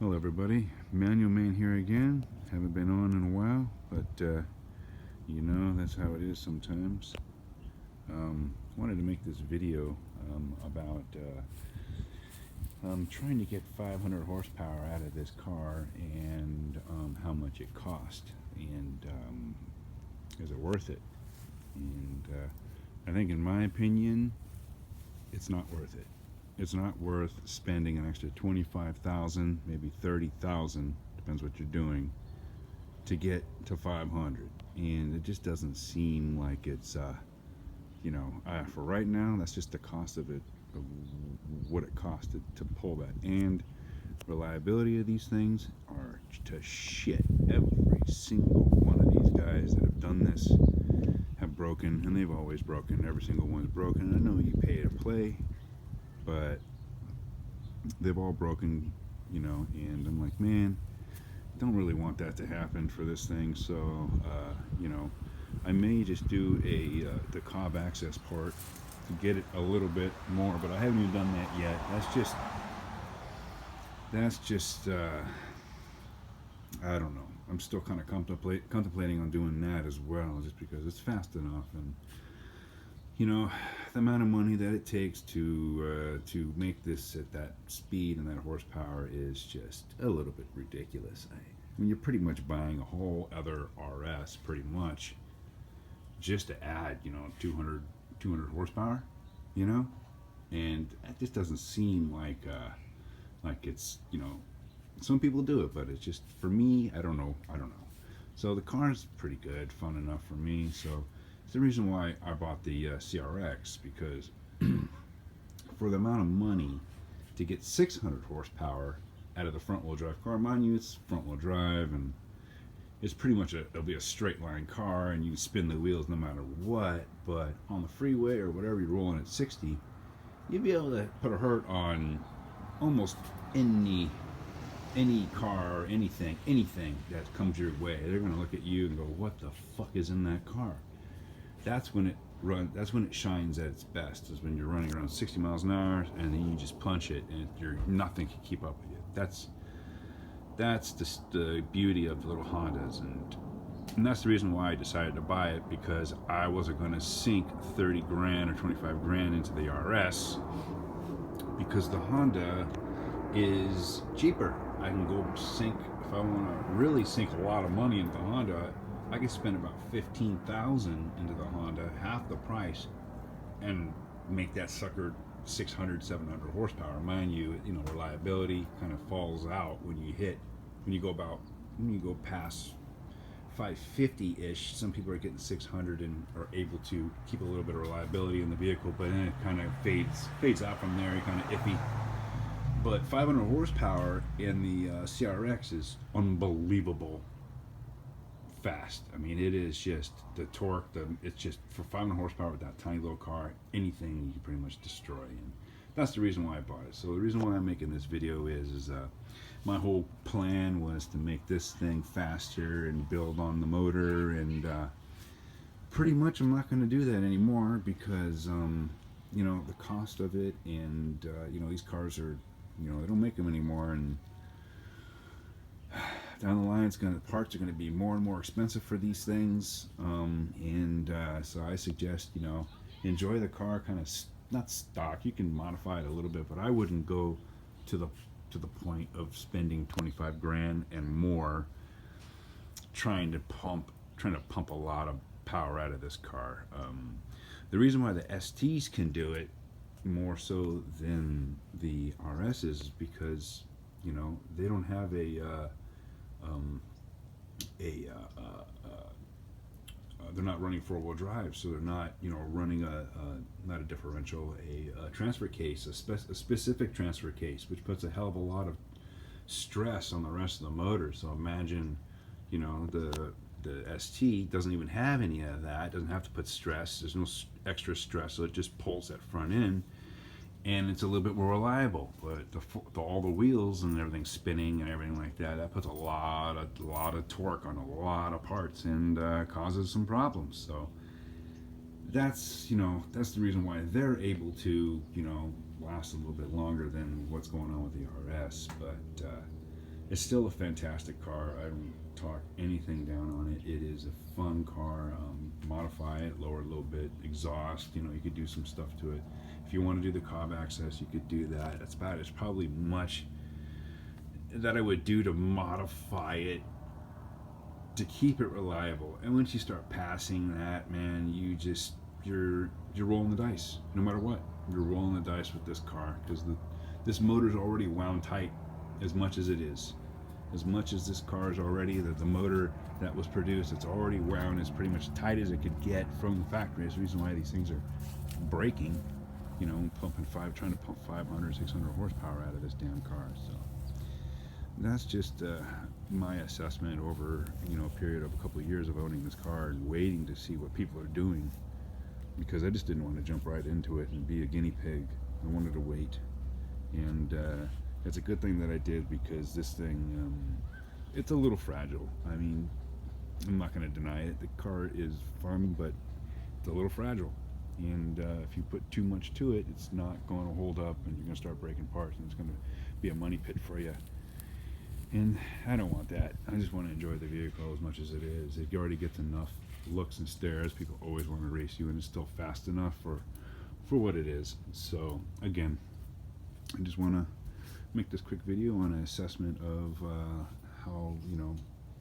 Hello everybody, Manual Man here again. Haven't been on in a while, but that's how it is sometimes. Wanted to make this video about trying to get 500 horsepower out of this car and how much it cost and is it worth it? And I think, in my opinion, it's not worth it. It's not worth spending an extra 25,000, maybe 30,000, depends what you're doing, to get to 500. And it just doesn't seem like it's, for right now, that's just the cost of it, of what it costed to pull that. And reliability of these things are to shit. Every single one of these guys that have done this have broken, and they've always broken. Every single one's broken. I know you pay to play, but they've all broken, and I'm like, man, don't really want that to happen for this thing. So I may just do the Cobb access part to get it a little bit more, but I haven't even done that yet. That's just I don't know. I'm still kind of contemplating on doing that as well, just because it's fast enough. And the amount of money that it takes to make this at that speed and that horsepower is just a little bit ridiculous. I mean, you're pretty much buying a whole other RS, pretty much, just to add, 200 horsepower, and that just doesn't seem like it's, some people do it, but it's just, for me, I don't know. So the car's pretty good, fun enough for me. So it's the reason why I bought the CRX, because for the amount of money to get 600 horsepower out of the front wheel drive car, mind you, it's front wheel drive, and it's pretty much it'll be a straight line car, and you can spin the wheels no matter what. But on the freeway or whatever, you're rolling at 60, you'll be able to put a hurt on almost any car, anything that comes your way. They're gonna look at you and go, "What the fuck is in that car?" That's when it shines at its best. Is when you're running around 60 miles an hour, and then you just punch it, and nothing can keep up with you. That's just the beauty of the little Hondas, and that's the reason why I decided to buy it, because I wasn't going to sink 30 grand or 25 grand into the RS, because the Honda is cheaper. I can go sink, if I want to really sink a lot of money into the Honda, I can spend about 15,000 into the Honda, half the price, and make that sucker 600, 700 horsepower. Mind you, reliability kind of falls out when you go past 550-ish. Some people are getting 600 and are able to keep a little bit of reliability in the vehicle, but then it kind of fades out from there. You're kind of iffy. But 500 horsepower in the CRX is unbelievable fast. I mean, it is just the torque. It's just, for 500 horsepower with that tiny little car, anything you can pretty much destroy. And that's the reason why I bought it. So the reason why I'm making this video is my whole plan was to make this thing faster and build on the motor. And pretty much I'm not going to do that anymore, because the cost of it, and these cars are, they don't make them anymore, and down the line, parts are going to be more and more expensive for these things, so I suggest, enjoy the car, kind of not stock. You can modify it a little bit, but I wouldn't go to the point of spending 25 grand and more trying to pump a lot of power out of this car. The reason why the STs can do it more so than the RSs is because they don't have they're not running four-wheel drive, so they're not running not a differential, a transfer case, a specific transfer case, which puts a hell of a lot of stress on the rest of the motor. So imagine the ST doesn't even have any of that. It doesn't have to put stress. There's no extra stress, so it just pulls that front end, and it's a little bit more reliable. But all the wheels and everything spinning and everything like that puts a lot of torque on a lot of parts, and causes some problems. So that's the reason why they're able to last a little bit longer than what's going on with the RS. But It's still a fantastic car. I don't talk anything down on it. It is a fun car. Modify it, lower it a little bit, exhaust. You know, you could do some stuff to it. If you want to do the Cobb access, you could do that. That's about it. It's probably much that I would do to modify it to keep it reliable. And once you start passing that, man, you're rolling the dice. No matter what, you're rolling the dice with this car, because this motor's already wound tight as much as it is. As much as this car is already, the motor that was produced, it's already wound as pretty much tight as it could get from the factory. That's the reason why these things are breaking, you know, trying to pump 500, 600 horsepower out of this damn car. So that's just my assessment over, you know, a period of a couple of years of owning this car and waiting to see what people are doing, because I just didn't want to jump right into it and be a guinea pig. I wanted to wait, and it's a good thing that I did, because this thing, it's a little fragile. I mean, I'm not going to deny it. The car is fun, but it's a little fragile. And if you put too much to it, it's not going to hold up, and you're going to start breaking parts, and it's going to be a money pit for you. And I don't want that. I just want to enjoy the vehicle as much as it is. It already gets enough looks and stares. People always want to race you, and it's still fast enough for what it is. So again, I just want to make this quick video on an assessment of how, you know,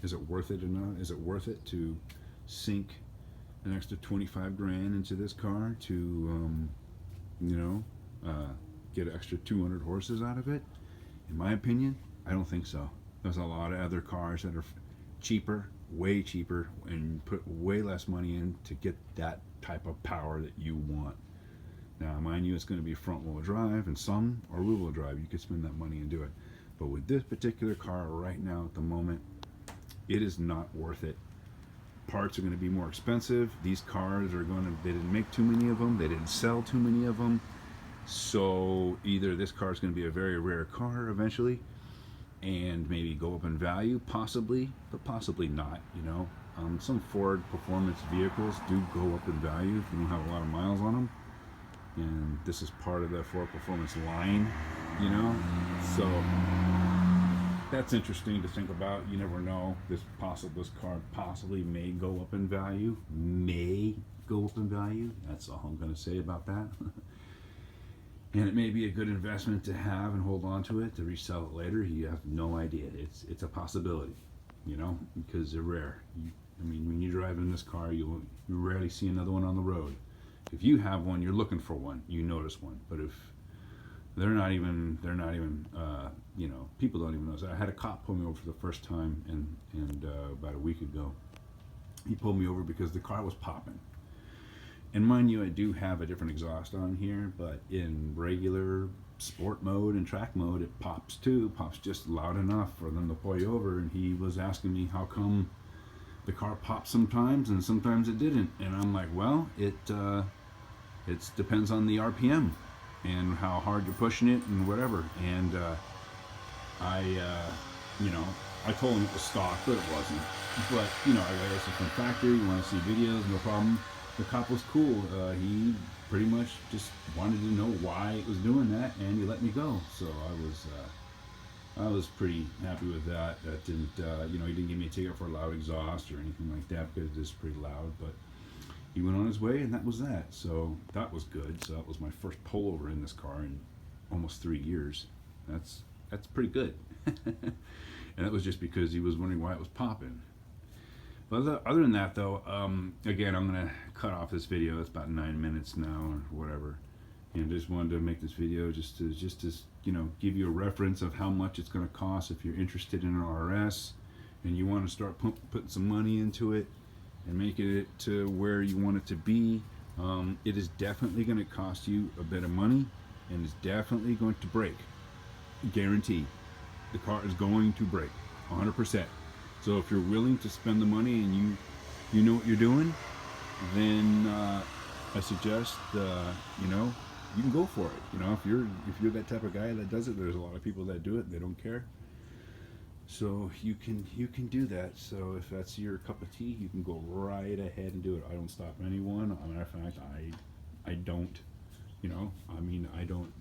is it worth it enough? Is it worth it to sink an extra 25 grand into this car to, you know, get an extra 200 horses out of it? In my opinion, I don't think so. There's a lot of other cars that are cheaper, way cheaper, and put way less money in to get that type of power that you want. Now, mind you, it's going to be front-wheel drive, and some are rear-wheel drive. You could spend that money and do it. But with this particular car right now at the moment, it is not worth it. Parts are going to be more expensive. These cars are they didn't make too many of them. They didn't sell too many of them. So either this car is going to be a very rare car eventually, and maybe go up in value, possibly, but possibly not, you know. Some Ford performance vehicles do go up in value if you don't have a lot of miles on them. And this is part of the Ford Performance line, you know, so that's interesting to think about. You never know. This car possibly may go up in value. That's all I'm going to say about that. And it may be a good investment to have and hold on to it to resell it later. You have no idea. It's a possibility, you know, because they're rare. I mean, when you drive in this car, you rarely see another one on the road. If you have one, you're looking for one. You notice one. But if they're not even, you know, people don't even notice. I had a cop pull me over for the first time, and about a week ago, he pulled me over because the car was popping. And mind you, I do have a different exhaust on here, but in regular sport mode and track mode, it pops too. Pops just loud enough for them to pull you over. And he was asking me how come the car pops sometimes and sometimes it didn't. And I'm like, well, it depends on the RPM and how hard you're pushing it and whatever. And you know, I told him it was stock, but it wasn't. But you know, I guess it's from factory. You want to see videos, no problem. The cop was cool. He pretty much just wanted to know why it was doing that, and he let me go. So I was pretty happy with that. That didn't, you know, he didn't give me a ticket for a loud exhaust or anything like that, because it is pretty loud. But he went on his way, and that was that. So that was good. So that was my first pullover in this car in almost 3 years. That's pretty good. And that was just because he was wondering why it was popping. But other than that, though, again, I'm gonna cut off this video. It's about 9 minutes now, or whatever. And just wanted to make this video just to you know, give you a reference of how much it's gonna cost if you're interested in an RS and you want to start putting some money into it and making it to where you want it to be. It is definitely going to cost you a bit of money, and it's definitely going to break. Guaranteed. The car is going to break 100%. So if you're willing to spend the money and you know what you're doing, then I suggest you know, you can go for it. You know, if you're that type of guy that does it, there's a lot of people that do it. They don't care. So you can do that. So if that's your cup of tea, you can go right ahead and do it. I don't stop anyone. As a matter of fact, I don't, you know, I mean, I don't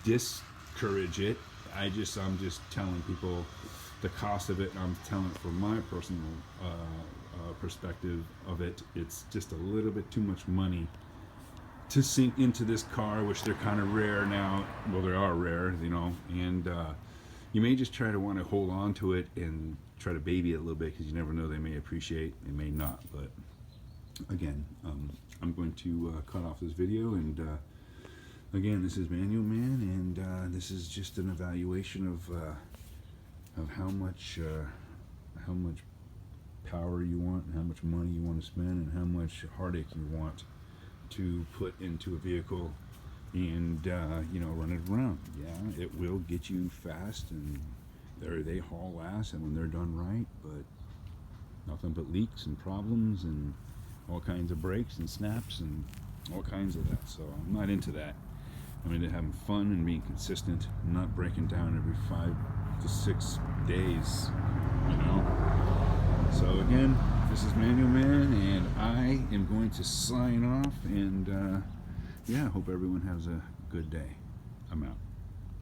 discourage it. I'm just telling people the cost of it. I'm telling it from my personal perspective of it. It's just a little bit too much money to sink into this car, which they're kind of rare now. Well, they are rare, you know, and you may just try to want to hold on to it and try to baby it a little bit, because you never know, they may appreciate, they may not. But again, I'm going to cut off this video, and again, this is Manual Man, and this is just an evaluation of how much power you want, and how much money you want to spend, and how much heartache you want to put into a vehicle, and you know, run it around. Yeah, it will get you fast, and they haul ass, and when they're done right, but nothing but leaks and problems and all kinds of breaks and snaps and all kinds of that. So I'm not into that. I'm into having fun and being consistent, not breaking down every 5 to 6 days, you know. So again, this is Manual Man, and I am going to sign off, and yeah, hope everyone has a good day. I'm out.